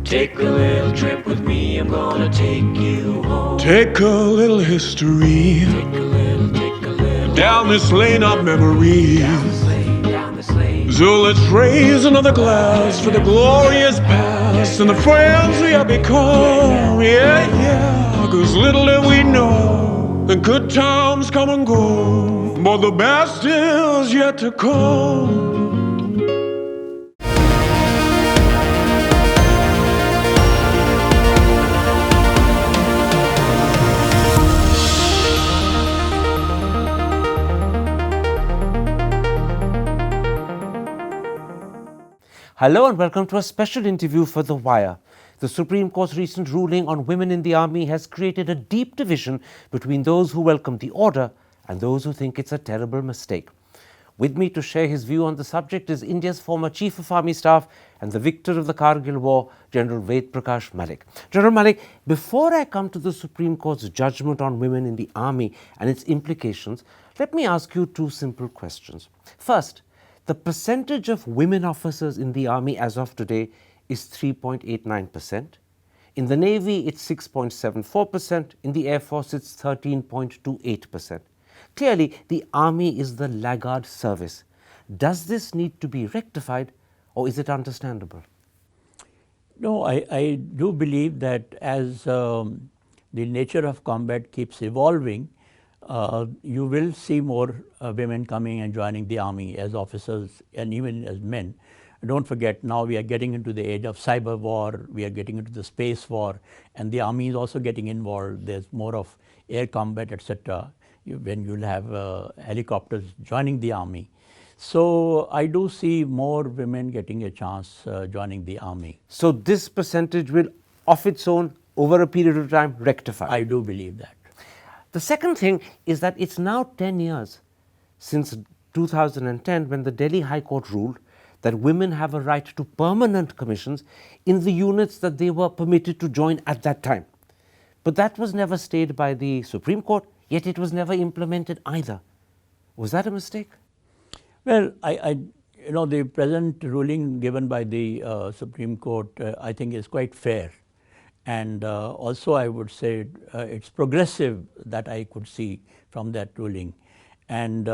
Take a little trip with me, I'm gonna take you home. Take a little history Take a little down this lane of memories. down this lane. So let's raise another glass for the glorious past and the friends we have become. Yeah, yeah, 'cause little did we know the good times come and go, but the best is yet to come. Hello and welcome to a special interview for The Wire. The Supreme Court's recent ruling on women in the army has created a deep division between those who welcome the order and those who think it's a terrible mistake. With me to share his view on the subject is India's former Chief of Army Staff and the victor of the Kargil War, General Ved Prakash Malik. General Malik, before I come to the Supreme Court's judgment on women in the army and its implications, let me ask you two simple questions. First, the percentage of women officers in the army as of today is 3.89%. In the Navy, it's 6.74%. In the Air Force, it's 13.28%. Clearly, the army is the laggard service. Does this need to be rectified, or is it understandable? No, I do believe that as the nature of combat keeps evolving, you will see more women coming and joining the army as officers and even as men. Don't forget, now we are getting into the age of cyber war, we are getting into the space war, and the army is also getting involved. There's more of air combat, etc. When you'll have helicopters joining the army. So I do see more women getting a chance joining the army. So this percentage will, of its own, over a period of time, rectify? I do believe that. The second thing is that it's now 10 years since 2010 when the Delhi High Court ruled that women have a right to permanent commissions in the units that they were permitted to join at that time. But that was never stayed by the Supreme Court, yet it was never implemented either. Was that a mistake? Well, the present ruling given by the Supreme Court, I think is quite fair. And also I would say it's progressive that I could see from that ruling. And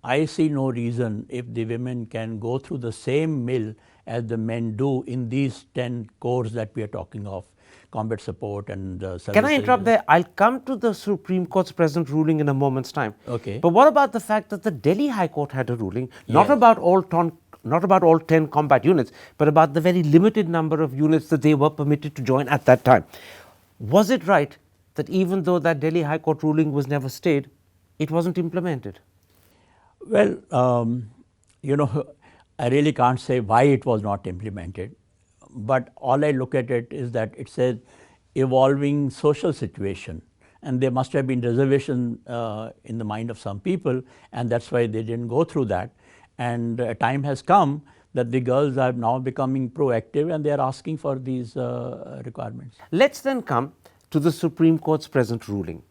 I see no reason if the women can go through the same mill as the men do in these 10 corps that we are talking of, combat support and services. Can I interrupt there? I'll come to the Supreme Court's present ruling in a moment's time. Okay. But what about the fact that the Delhi High Court had a ruling, not Yes. about all 10 combat units, but about the very limited number of units that they were permitted to join at that time. Was it right that even though that Delhi High Court ruling was never stayed, it wasn't implemented? Well, I really can't say why it was not implemented, but all I look at it is that it says evolving social situation, and there must have been reservation in the mind of some people, and that's why they didn't go through that. And time has come that the girls are now becoming proactive and they are asking for these requirements. Let's then come to the Supreme Court's present ruling.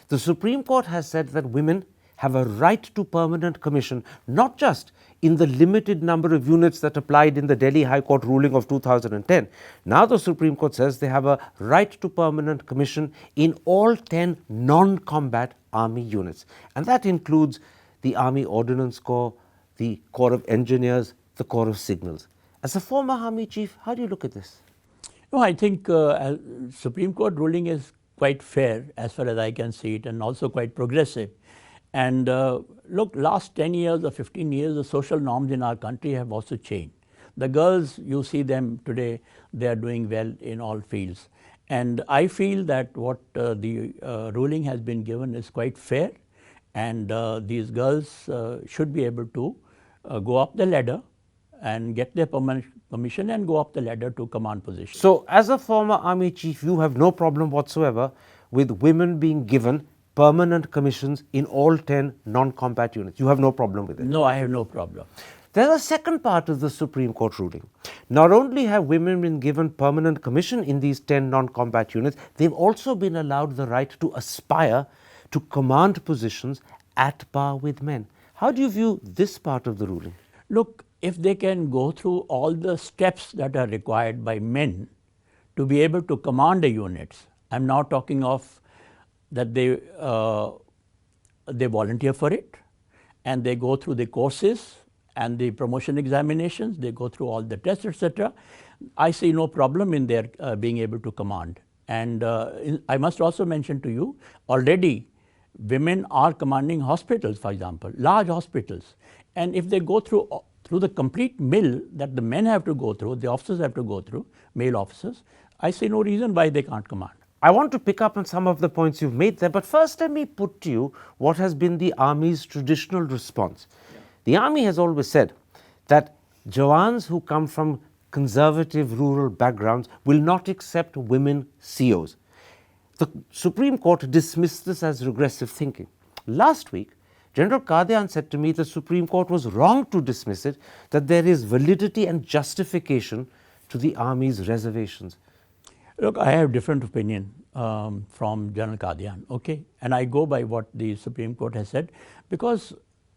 The Supreme Court has said that women have a right to permanent commission, not just in the limited number of units that applied in the Delhi High Court ruling of 2010. Now the Supreme Court says they have a right to permanent commission in all 10 non-combat army units. And that includes the Army Ordnance Corps, the Corps of Engineers, the Corps of Signals. As a former army chief, how do you look at this? No, I think Supreme Court ruling is quite fair as far as I can see it, and also quite progressive. And look, last 10 years or 15 years, the social norms in our country have also changed. The girls, you see them today, they are doing well in all fields. And I feel that what the ruling has been given is quite fair, and these girls should be able to go up the ladder and get their permanent commission and go up the ladder to command position. So, as a former army chief, you have no problem whatsoever with women being given permanent commissions in all 10 non-combat units. You have no problem with it? No, I have no problem. There's a second part of the Supreme Court ruling. Not only have women been given permanent commission in these 10 non-combat units, they've also been allowed the right to aspire to command positions at par with men. How do you view this part of the ruling? Look, if they can go through all the steps that are required by men to be able to command the units. I'm now talking of that they volunteer for it and they go through the courses and the promotion examinations, they go through all the tests, etc. I see no problem in their being able to command. And I must also mention to you, already women are commanding hospitals, for example, large hospitals. And if they go through the complete mill that the men have to go through, the officers have to go through, male officers, I see no reason why they can't command. I want to pick up on some of the points you've made there, but first let me put to you what has been the Army's traditional response. The Army has always said that jawans who come from conservative rural backgrounds will not accept women COs. The Supreme Court dismissed this as regressive thinking. Last week, General Qadian said to me the Supreme Court was wrong to dismiss it, that there is validity and justification to the Army's reservations. Look, I have different opinion from General Qadian, okay? And I go by what the Supreme Court has said, because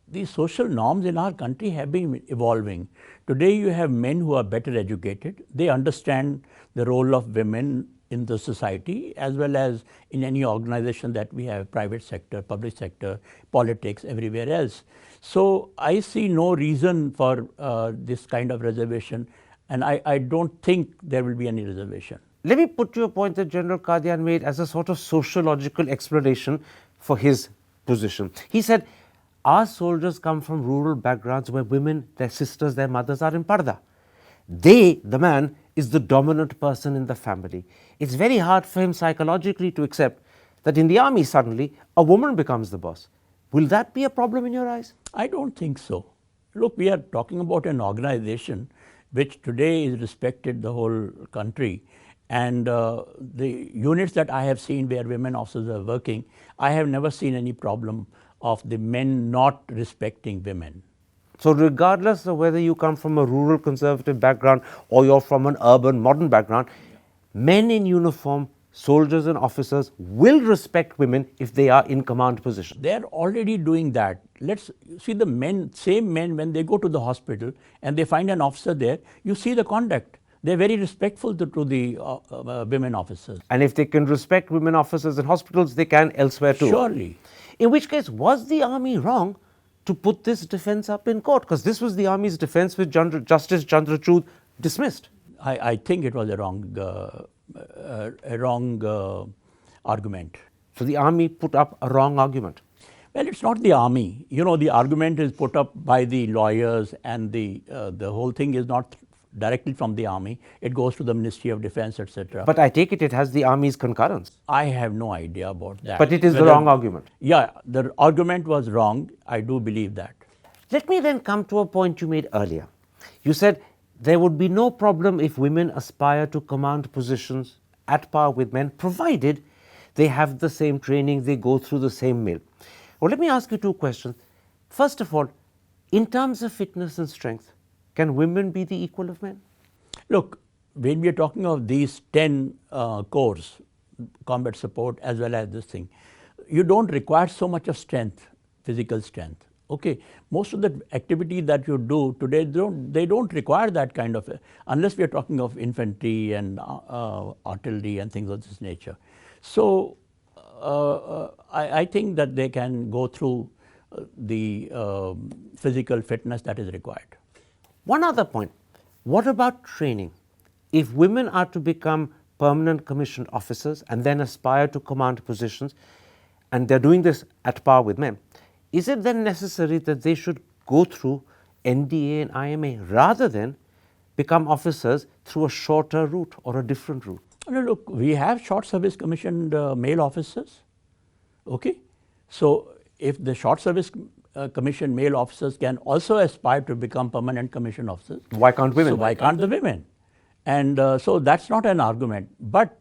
the social norms in our country have been evolving. Today you have men who are better educated. They understand the role of women in the society as well as in any organization that we have, private sector, public sector, politics, everywhere else. So I see no reason for this kind of reservation, and I don't think there will be any reservation. Let me put to you a point that General Qadian made as a sort of sociological explanation for his position. He said, our soldiers come from rural backgrounds where women, their sisters, their mothers are in parda. They, the man, is the dominant person in the family. It's very hard for him psychologically to accept that in the army suddenly a woman becomes the boss. Will that be a problem in your eyes? I don't think so. Look, we are talking about an organization which today is respected the whole country. And the units that I have seen where women officers are working, I have never seen any problem of the men not respecting women. So regardless of whether you come from a rural conservative background or you're from an urban modern background, men in uniform, soldiers and officers will respect women if they are in command position. They are already doing that. Let's see the men, same men, when they go to the hospital and they find an officer there, you see the conduct. They're very respectful to the women officers. And if they can respect women officers in hospitals, they can elsewhere too. Surely. In which case, was the army wrong to put this defense up in court? Because this was the army's defense which Justice Chandrachud dismissed. I think it was a wrong argument. So the army put up a wrong argument. Well, it's not the army. You know, the argument is put up by the lawyers, and the whole thing is not directly from the army. It goes to the Ministry of Defense, etc. But I take it has the army's concurrence. I have no idea about that. But it is the wrong argument. Yeah, the argument was wrong. I do believe that. Let me then come to a point you made earlier. You said there would be no problem if women aspire to command positions at par with men, provided they have the same training, they go through the same mill. Well, let me ask you two questions. First of all, in terms of fitness and strength, can women be the equal of men? Look, when we are talking of these 10 cores, combat support as well as this thing, you don't require so much of strength, physical strength. Okay, most of the activity that you do today, they don't require that kind of, unless we are talking of infantry and artillery and things of this nature. So I think that they can go through the physical fitness that is required. One other point, what about training? If women are to become permanent commissioned officers and then aspire to command positions, and they're doing this at par with men, is it then necessary that they should go through NDA and IMA rather than become officers through a shorter route or a different route? No, look, we have short service commissioned male officers. Okay, so if the short service commissioned male officers can also aspire to become permanent commissioned officers, Why can't women? so why can't the women? And so that's not an argument. But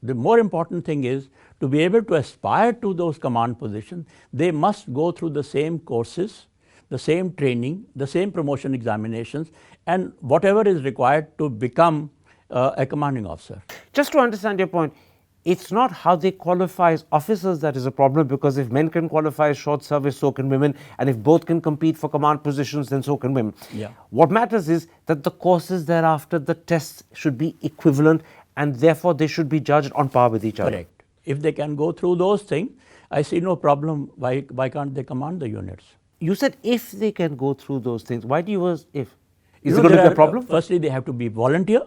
the more important thing is to be able to aspire to those command positions, they must go through the same courses, the same training, the same promotion examinations, and whatever is required to become a commanding officer. Just to understand your point, it's not how they qualify as officers that is a problem, because if men can qualify as short service, so can women, and if both can compete for command positions, then so can women. Yeah. What matters is that the courses thereafter, the tests should be equivalent, and therefore they should be judged on par with each other. Correct. If they can go through those things, I see no problem. Why can't they command the units? You said if they can go through those things. Why do you use if? You Is know, it going to there be a are, problem? Firstly, they have to be volunteer.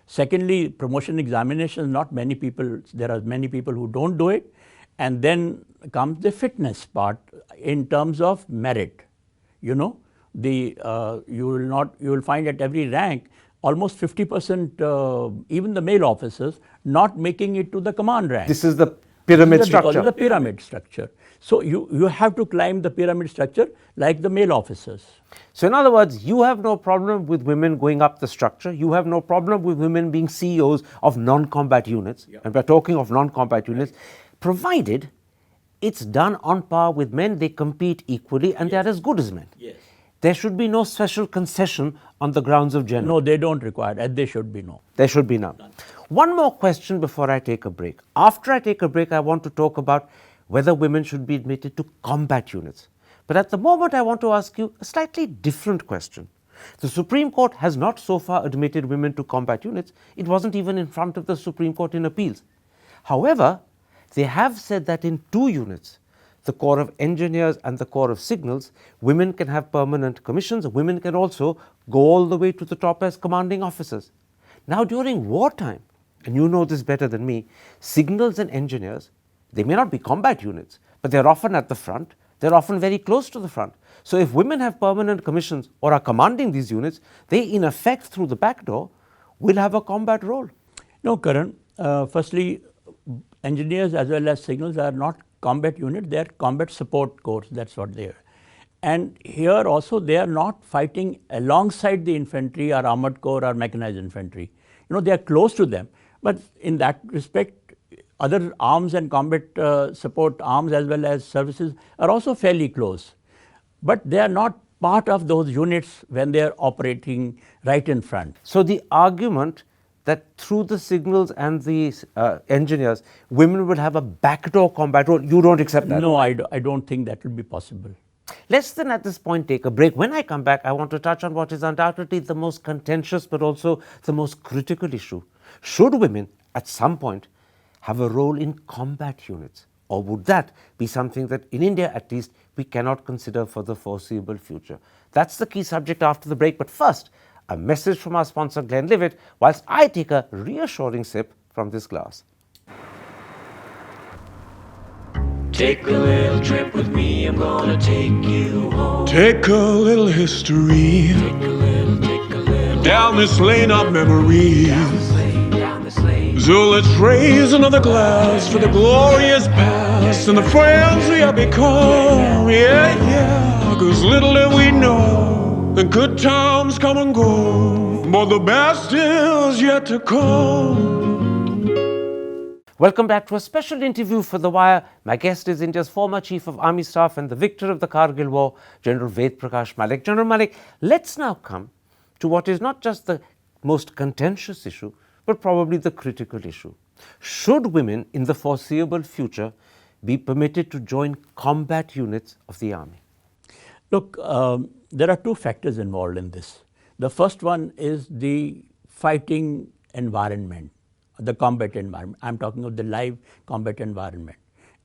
Secondly, promotion examinations, not many people, there are many people who don't do it. And then comes the fitness part in terms of merit. You know, you will find at every rank almost 50%, even the male officers, not making it to the command rank. This is the pyramid structure. Because of the pyramid structure. So you have to climb the pyramid structure like the male officers. So in other words, you have no problem with women going up the structure. You have no problem with women being CEOs of non-combat units. And we're talking of non-combat units, provided it's done on par with men. They compete equally and they're as good as men. Yes. There should be no special concession on the grounds of gender. No, they don't require that. There should be no. There should be none. One more question before I take a break. After I take a break, I want to talk about whether women should be admitted to combat units. But at the moment, I want to ask you a slightly different question. The Supreme Court has not so far admitted women to combat units. It wasn't even in front of the Supreme Court in appeals. However, they have said that in 2 units, the Corps of Engineers and the Corps of Signals, women can have permanent commissions. Women can also go all the way to the top as commanding officers. Now, during wartime, and you know this better than me, signals and engineers, they may not be combat units, but they're often at the front. They're often very close to the front. So if women have permanent commissions or are commanding these units, they in effect through the back door will have a combat role. No, Karan. Firstly, engineers as well as signals are not combat units. They are combat support corps. That's what they are. And here also they are not fighting alongside the infantry or armored corps or mechanized infantry. You know, they are close to them. But in that respect, other arms and combat support arms as well as services are also fairly close. But they are not part of those units when they are operating right in front. So the argument that through the signals and the engineers, women will have a backdoor combat role, you don't accept that? No, I don't think that will be possible. Let's then at this point take a break. When I come back, I want to touch on what is undoubtedly the most contentious but also the most critical issue. Should women at some point have a role in combat units? Or would that be something that in India at least we cannot consider for the foreseeable future? That's the key subject after the break. But first, a message from our sponsor Glenlivet whilst I take a reassuring sip from this glass. Take a little trip with me, I'm gonna take you home. Take a little history Take a little down this lane of memories. down this lane. So let's raise another glass for the glorious past and the friends we have become. Yeah, yeah, 'cause little did we know the good times come and go, but the best is yet to come. Welcome back to a special interview for The Wire. My guest is India's former Chief of Army Staff and the victor of the Kargil War, General Ved Prakash Malik. General Malik, let's now come to what is not just the most contentious issue, but probably the critical issue. Should women in the foreseeable future be permitted to join combat units of the army? Look, there are 2 factors involved in this. The first one is the fighting environment, the combat environment. I'm talking of the live combat environment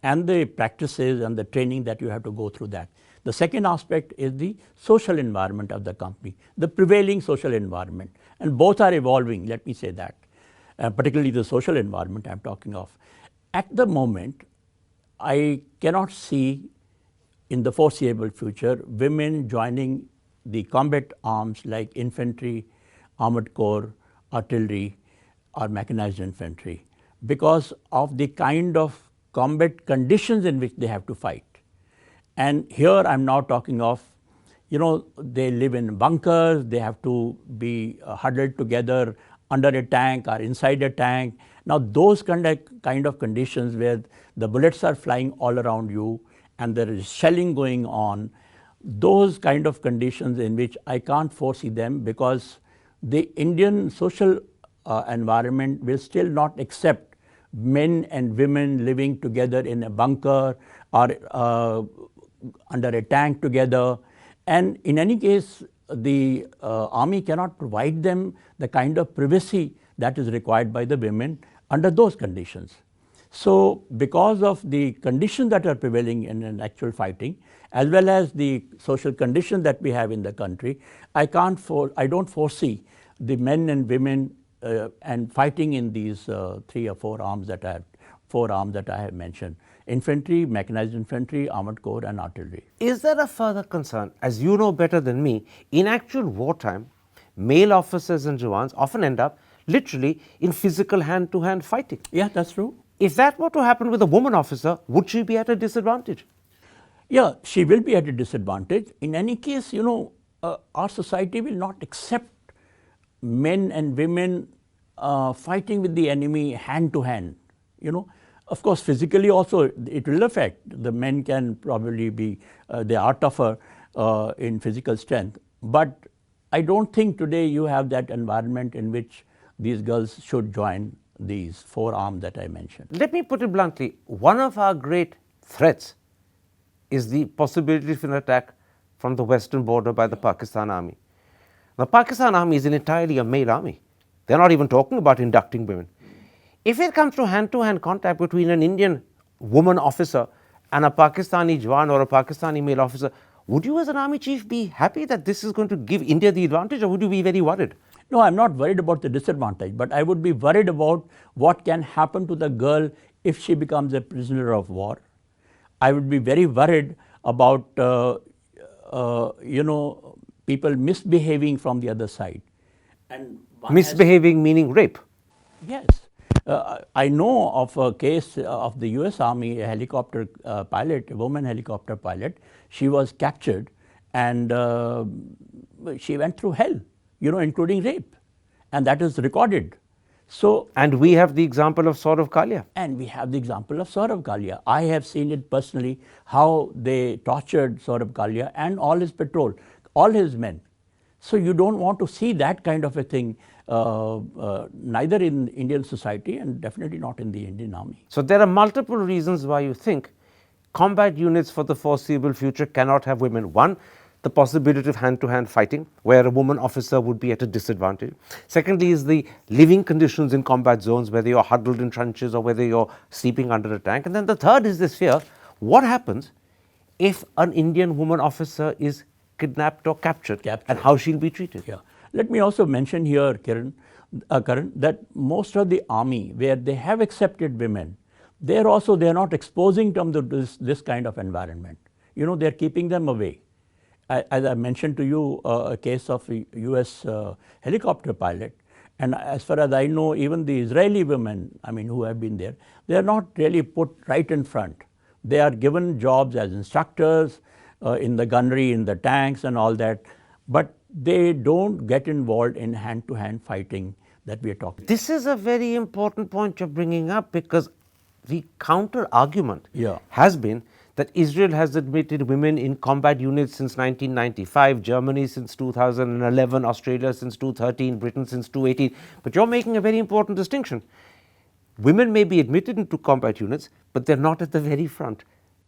and the practices and the training that you have to go through that. The second aspect is the social environment of the company, the prevailing social environment, and both are evolving, let me say that, particularly the social environment I'm talking of. At the moment, I cannot see in the foreseeable future women joining the combat arms like infantry, armored corps, artillery, or mechanized infantry because of the kind of combat conditions in which they have to fight. And here I'm now talking of, you know, they live in bunkers, they have to be huddled together under a tank or inside a tank. Now those kind of conditions where the bullets are flying all around you and there is shelling going on, those kind of conditions in which I can't foresee them because the Indian social environment will still not accept men and women living together in a bunker or under a tank together. And in any case, the army cannot provide them the kind of privacy that is required by the women under those conditions. So, because of the conditions that are prevailing in an actual fighting, as well as the social conditions that we have in the country, I don't foresee the men and women and fighting in these 3 or 4 arms that I have mentioned: infantry, mechanized infantry, armored corps, and artillery. Is there a further concern? As you know better than me, in actual wartime, male officers and jawans often end up literally in physical hand-to-hand fighting. Yeah, that's true. If that were to happen with a woman officer, would she be at a disadvantage? Yeah, she will be at a disadvantage. In any case, our society will not accept men and women fighting with the enemy hand to hand. Of course, physically also it will affect. The men can probably be, they are tougher in physical strength. But I don't think today you have that environment in which these girls should join these 4 arms that I mentioned. Let me put it bluntly. One of our great threats is the possibility of an attack from the western border by the Pakistan army. The Pakistan army is entirely a male army. They're not even talking about inducting women. If it comes to hand contact between an Indian woman officer and a Pakistani Jawan or a Pakistani male officer, would you as an army chief be happy that this is going to give India the advantage, or would you be very worried? No, I'm not worried about the disadvantage, but I would be worried about what can happen to the girl if she becomes a prisoner of war. I would be very worried about, people misbehaving from the other side. And Misbehaving meaning rape? Yes. I know of a case of the US Army, a helicopter pilot, a woman helicopter pilot. She was captured and she went through hell, including rape. And that is recorded. So, and we have the example of Saurav Kalia. And we have the example of Saurav Kalia. I have seen it personally, how they tortured Saurav Kalia and all his patrol, all his men. So you don't want to see that kind of a thing, neither in Indian society and definitely not in the Indian Army. So there are multiple reasons why you think combat units for the foreseeable future cannot have women. One, the possibility of hand-to-hand fighting, where a woman officer would be at a disadvantage. Secondly is the living conditions in combat zones, whether you're huddled in trenches or whether you're sleeping under a tank. And then the third is this fear: what happens if an Indian woman officer is kidnapped or captured, and how she'll be treated? Yeah. Let me also mention here, Karan, that most of the army, where they have accepted women, they are not exposing them to this kind of environment. They're keeping them away. As I mentioned to you, a case of a US helicopter pilot, and as far as I know, even the Israeli women, who have been there, they are not really put right in front. They are given jobs as instructors in the gunnery, in the tanks and all that, but they don't get involved in hand-to-hand fighting that we are talking about. This is a very important point you're bringing up, because the counter-argument has been that Israel has admitted women in combat units since 1995, Germany since 2011, Australia since 2013, Britain since 2018. But you're making a very important distinction. Women may be admitted into combat units, but they're not at the very front.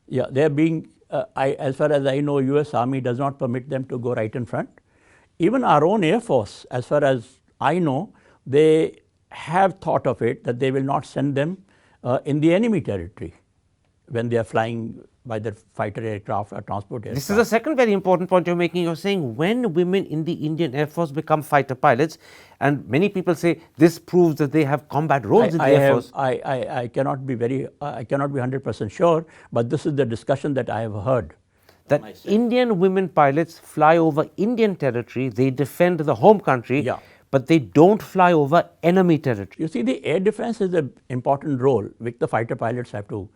Yeah, they're being, as far as I know, US Army does not permit them to go right in front. Even our own Air Force, as far as I know, they have thought of it that they will not send them in the enemy territory when they are flying by their fighter aircraft or transport aircraft. This is the second very important point you're making. You're saying when women in the Indian Air Force become fighter pilots, and many people say this proves that they have combat roles in the Air Force. I cannot be 100% sure, but this is the discussion that I have heard. That Indian women pilots fly over Indian territory, they defend the home country, but they don't fly over enemy territory. You see, the air defense is an important role which the fighter pilots have to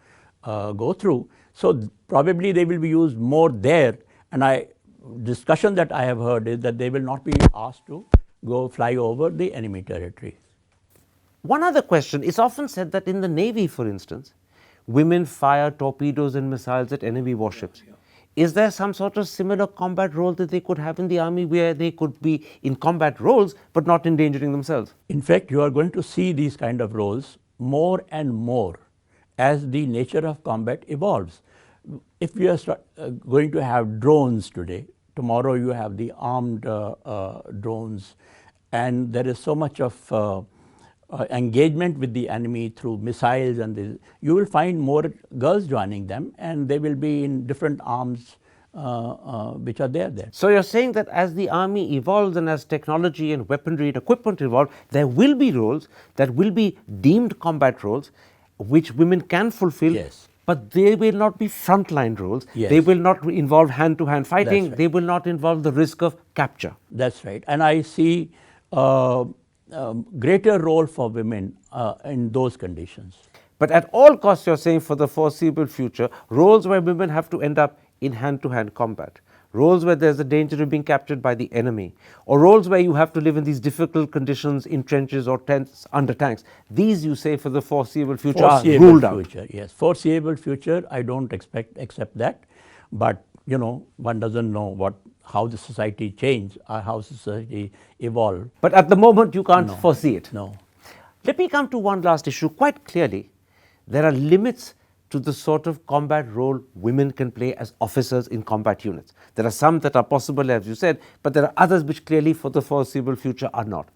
go through. So probably they will be used more there, and discussion that I have heard is that they will not be asked to go fly over the enemy territory. One other question: it's often said that in the Navy, for instance, women fire torpedoes and missiles at enemy warships. Is there some sort of similar combat role that they could have in the army, where they could be in combat roles but not endangering themselves? In fact, you are going to see these kind of roles more and more as the nature of combat evolves. If we are going to have drones today, Tomorrow you have the armed drones, and there is so much of engagement with the enemy through missiles, and you will find more girls joining them, and they will be in different arms which are there. So you're saying that as the army evolves and as technology and weaponry and equipment evolve, there will be roles that will be deemed combat roles which women can fulfill. Yes. But they will not be frontline roles. Yes. They will not involve hand-to-hand fighting. Right. They will not involve the risk of capture. That's right. And I see greater role for women in those conditions. But at all costs, you're saying for the foreseeable future, roles where women have to end up in hand-to-hand combat, roles where there's a danger of being captured by the enemy, or roles where you have to live in these difficult conditions in trenches or tents under tanks, these you say for the foreseeable future are ruled out. Yes, foreseeable future, I don't accept that, but one doesn't know how the society change or how society evolve. But at the moment you can't foresee it. No. Let me come to one last issue. Quite clearly, there are limits to the sort of combat role women can play as officers in combat units. There are some that are possible, as you said, but there are others which clearly for the foreseeable future are not.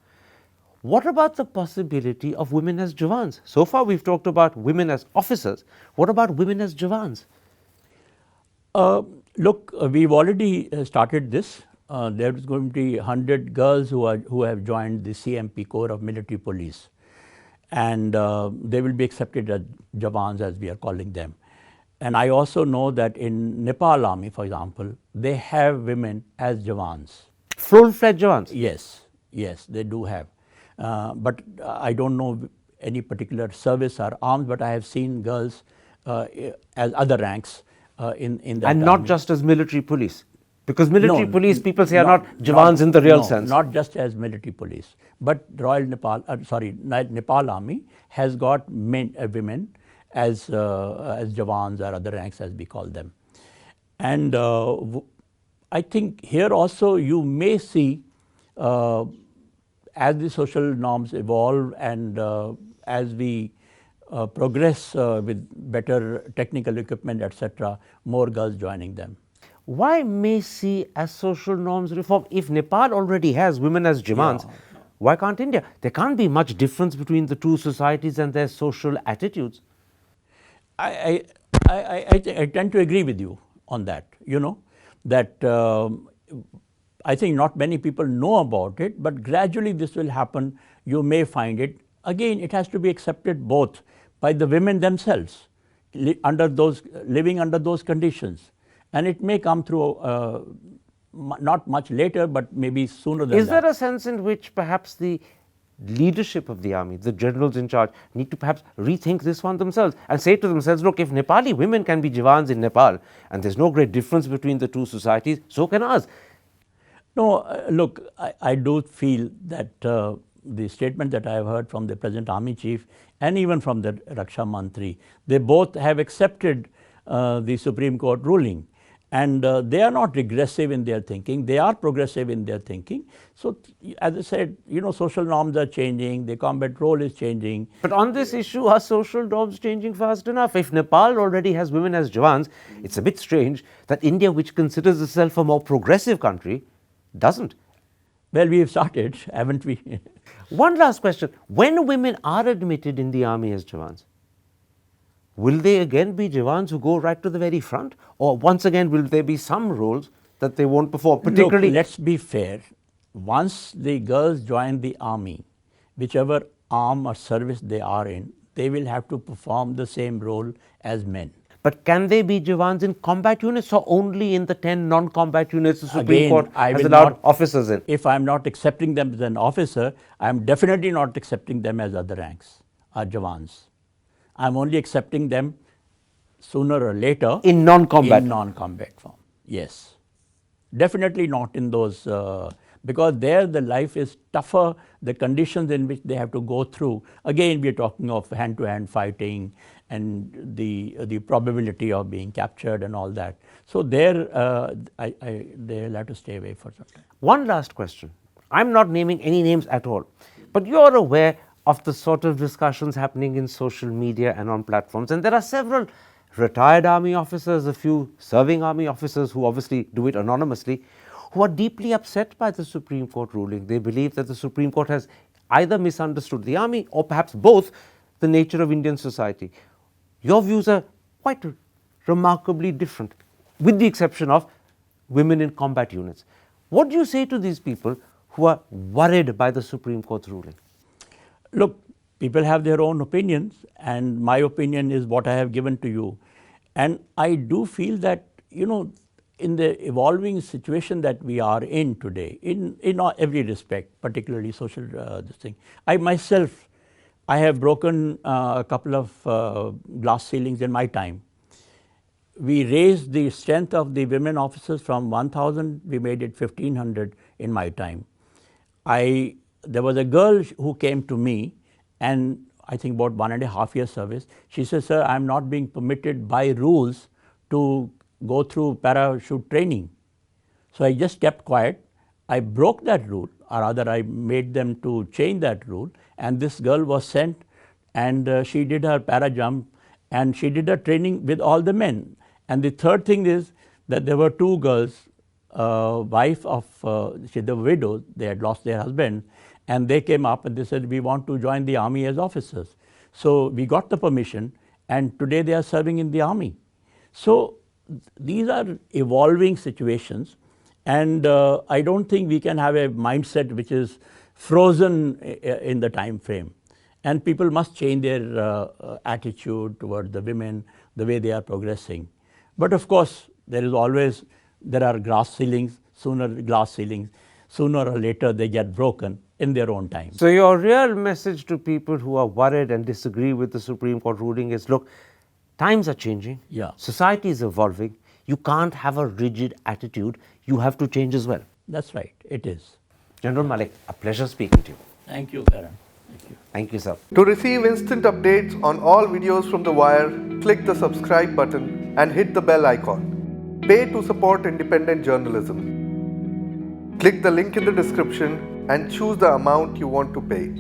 What about the possibility of women as jawans? So far we've talked about women as officers. What about women as jawans? Look, we've already started this. There is going to be 100 girls who have joined the CMP Corps of Military Police, and they will be accepted as jawans, as we are calling them. And I also know that in Nepal Army, for example, they have women as jawans. Full-fledged jawans? Yes, they do have. But I don't know any particular service or arms, but I have seen girls as other ranks in that And not army. just as military police? Because military No, police, people say, are not jawans in the real sense. Not just as military police, but Nepal Army has got women as jawans or other ranks, as we call them. And I think here also you may see, as the social norms evolve and as we progress with better technical equipment, etc., more girls joining them. Why may see as social norms reform? If Nepal already has women as jawans, why can't India? There can't be much difference between the two societies and their social attitudes. I tend to agree with you on that, that I think not many people know about it, but gradually this will happen. You may find it. Again, it has to be accepted both by the women themselves, living under those conditions. And it may come through not much later, but maybe sooner than that. Is there a sense in which perhaps the leadership of the army, the generals in charge, need to perhaps rethink this one themselves and say to themselves, look, if Nepali women can be jawans in Nepal and there's no great difference between the two societies, so can ours. No, look, I do feel that the statement that I have heard from the present army chief and even from the Raksha Mantri, they both have accepted the Supreme Court ruling. And they are not regressive in their thinking, they are progressive in their thinking. So, as I said, social norms are changing, the combat role is changing. But on this issue, are social norms changing fast enough? If Nepal already has women as jawans, it's a bit strange that India, which considers itself a more progressive country, doesn't. Well, we have started, haven't we? One last question. When women are admitted in the army as jawans, will they again be jawans who go right to the very front? Or once again, will there be some roles that they won't perform, particularly? Look, let's be fair. Once the girls join the army, whichever arm or service they are in, they will have to perform the same role as men. But can they be jawans in combat units or only in the 10 non-combat units the Supreme Court has allowed officers in? If I'm not accepting them as an officer, I'm definitely not accepting them as other ranks or jawans. I'm only accepting them sooner or later In non-combat? In non-combat form, yes. Definitely not in those, because there the life is tougher, the conditions in which they have to go through. Again, we are talking of hand-to-hand fighting and the probability of being captured and all that. So there, they'll have to stay away for some time. One last question. I'm not naming any names at all, but you're aware of the sort of discussions happening in social media and on platforms, and there are several retired army officers, a few serving army officers who obviously do it anonymously, who are deeply upset by the Supreme Court ruling. They believe that the Supreme Court has either misunderstood the army or perhaps both the nature of Indian society. Your views are quite remarkably different, with the exception of women in combat units. What do you say to these people who are worried by the Supreme Court ruling? Look, people have their own opinions, and my opinion is what I have given to you. And I do feel that, in the evolving situation that we are in today, in every respect, particularly social this thing, I have broken a couple of glass ceilings in my time. We raised the strength of the women officers from 1,000, we made it 1,500 in my time. There was a girl who came to me, and I think about 1.5 years service. She said, "Sir, I am not being permitted by rules to go through parachute training." So I just kept quiet. I broke that rule, or rather I made them to change that rule, and this girl was sent, and she did her para jump, and she did her training with all the men. And the third thing is that there were two girls, wife of, they were widows, they had lost their husband, and they came up and they said, "We want to join the army as officers." So we got the permission, and today they are serving in the army. So these are evolving situations, and I don't think we can have a mindset which is frozen in the time frame. And people must change their attitude toward the women, the way they are progressing. But of course, there are glass ceilings, sooner or later they get broken in their own time. So your real message to people who are worried and disagree with the Supreme Court ruling is, look, times are changing. Yeah. Society is evolving. You can't have a rigid attitude. You have to change as well. That's right, it is. General Malik, a pleasure speaking to you. Thank you, Karan. Thank you. Thank you, sir. To receive instant updates on all videos from The Wire, click the subscribe button and hit the bell icon. Pay to support independent journalism. Click the link in the description and choose the amount you want to pay.